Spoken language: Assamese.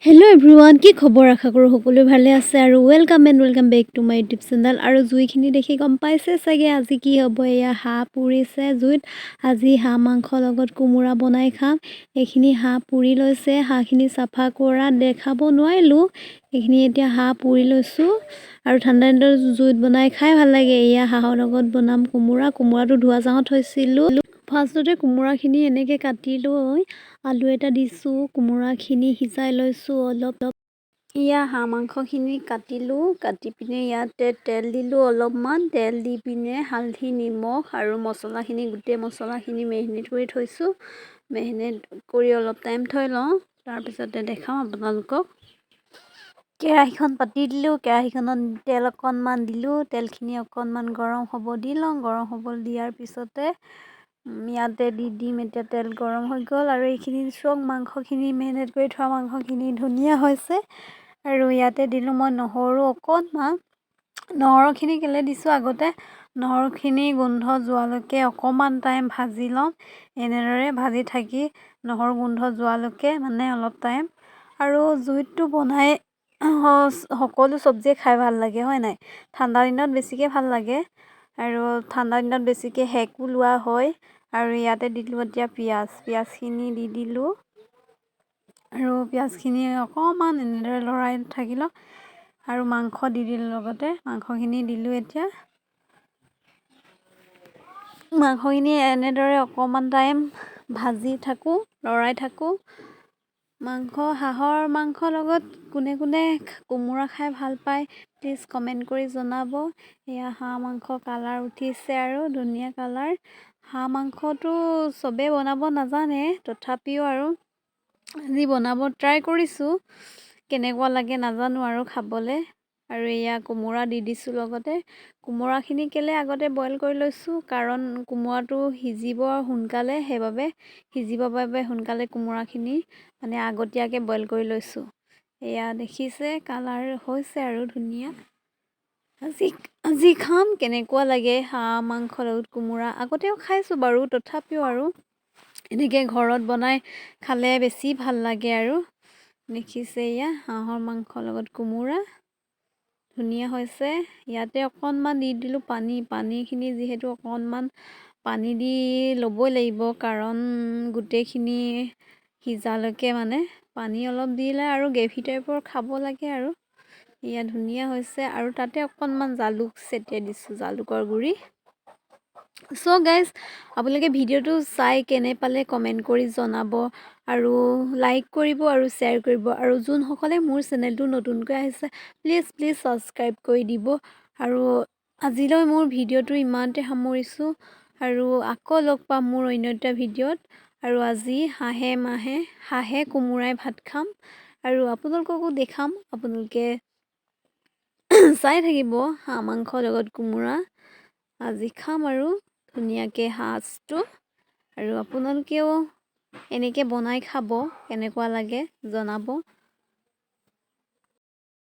Hello everyone, কি খবৰ আশা কৰো সকলো ভালে আছে আৰু welcome back to my YouTube channel আৰু জুইখিনি দেখি গম পাইছে চাগে আজি কি হ'ব এয়া হাঁহ পুৰিছে জুইত আজি হাঁহ মাংস লগত কুমুৰা বনাই খাম এইখিনি হাঁহ পুৰি লৈছে হাঁহখিনি সাফা কৰা দেখাব নোৱাৰিলো এইখিনি এতিয়া হাঁহ পুৰি লৈছো আৰু ঠাণ্ডা দিনত জুইত বনাই খাই ভাল লাগে এয়া হাঁহৰ লগত বনাম কুমুৰাটো ধোৱা জাঙত থৈছিলো ফাৰ্ষ্টতে কুমুৰাখিনি এনেকৈ কাটি লৈ আলু এটা দিছো কুমুৰাখিনি সিজাই লৈছো অলপ ইয়া হাঁহ মাংসখিনি কাটি পিনে ইয়াতে তেল দিলো অলপমান তেল দি পিনে হালধি নিমখ আৰু মছলাখিনি গোটেই মছলাখিনি মেৰিনেট কৰি থৈছো মেৰিনেট কৰি অলপ টাইম থৈ লওঁ তাৰপিছতে দেখাম আপোনালোকক কেৰাহীখন পাতি দিলো কেৰাহীখনত তেল অকণমান দিলো তেলখিনি অকণমান গৰম হ'ব দি লওঁ গৰম হ'ব দিয়াৰ পিছতে ইয়াতে দি দিম এতিয়া তেল গৰম হৈ গ'ল আৰু এইখিনি চব মাংসখিনি মেৰিনেট কৰি থোৱা মাংসখিনি ধুনীয়া হৈছে আৰু ইয়াতে দিলোঁ মই নহৰু অকণমান নহৰুখিনি কেলে দিছোঁ আগতে নহৰুখিনি গোন্ধ যোৱালৈকে অকণমান টাইম ভাজি ল'ম এনেদৰে ভাজি থাকি নহৰু গোন্ধ যোৱালৈকে মানে অলপ টাইম আৰু জুইতটো বনাই সকলো চব্জিয়ে খাই ভাল লাগে হয় নাই ঠাণ্ডা দিনত বেছিকৈ ভাল লাগে আৰু ঠাণ্ডা দিনত বেছিকৈ হেকো লোৱা হয় আৰু ইয়াতে দিলোঁ এতিয়া পিঁয়াজখিনি দি দিলোঁ আৰু পিঁয়াজখিনি অকণমান এনেদৰে লৰাই থাকিলোঁ আৰু মাংস দি দিলোঁ লগতে মাংসখিনি দিলোঁ এতিয়া মাংসখিনি এনেদৰে অকণমান টাইম ভাজি থাকোঁ লৰাই থাকোঁ হাঁহৰ মাংসৰ লগত কোনে কোনে কোমোৰা খাই ভাল পায় প্লিজ কমেণ্ট কৰি জনাব এয়া হাঁহ মাংস কালাৰ উঠিছে আৰু ধুনীয়া কালাৰ হাঁহ মাংসটো চবেই বনাব নাজানে তথাপিও আৰু আজি বনাব ট্ৰাই কৰিছোঁ কেনেকুৱা লাগে নাজানো আৰু খাবলৈ আৰু এয়া কোমোৰা দি দিছোঁ লগতে কোমোৰাখিনি কেলে আগতে বইল কৰি লৈছোঁ কাৰণ কোমোৰাটো সিজিব সোনকালে সেইবাবে সিজিবৰ বাবে সোনকালে কোমোৰাখিনি মানে আগতীয়াকৈ বইল কৰি লৈছোঁ এয়া দেখিছে কালাৰ হৈছে আৰু ধুনীয়া আজি খাম কেনেকুৱা লাগে হাঁহ মাংস লগত কোমোৰা আগতেও খাইছোঁ বাৰু তথাপিও আৰু এনেকৈ ঘৰত বনাই খালে বেছি ভাল লাগে আৰু দেখিছে এয়া হাঁহৰ মাংসৰ লগত কোমোৰা ধুনীয়া হৈছে ইয়াতে অকণমান দি দিলোঁ পানীখিনি যিহেতু অকণমান পানী দি ল'বই লাগিব কাৰণ গোটেইখিনি সিজালৈকে মানে পানী অলপ দিলে আৰু গ্ৰেভি টাইপৰ খাব লাগে আৰু এয়া ধুনীয়া হৈছে আৰু তাতে অকণমান জালুক ছটিয়াই দিছোঁ জালুকৰ গুড়ি চ' গাইজ আপোনালোকে ভিডিঅ'টো চাই কেনে পালে কমেণ্ট কৰি জনাব আৰু লাইক কৰিব আৰু শ্বেয়াৰ কৰিব আৰু যোনসকলে মোৰ চেনেলটো নতুনকৈ আহিছে প্লিজ ছাবস্ক্ৰাইব কৰি দিব আৰু আজিলৈ মোৰ ভিডিঅ'টো ইমানতে সামৰিছোঁ আৰু আকৌ লগ পাম মোৰ অন্য এটা ভিডিঅ'ত আৰু আজি হাঁহে কোমোৰাই ভাত খাম আৰু আপোনালোককো দেখাম আপোনালোকে চাই থাকিব হাঁহ মাংসৰ লগত কোমোৰা আজি খাম আৰু ধুনীয়াকৈ সাজটো আৰু আপোনালোকেও এনেকৈ বনাই খাব কেনেকুৱা লাগে জনাব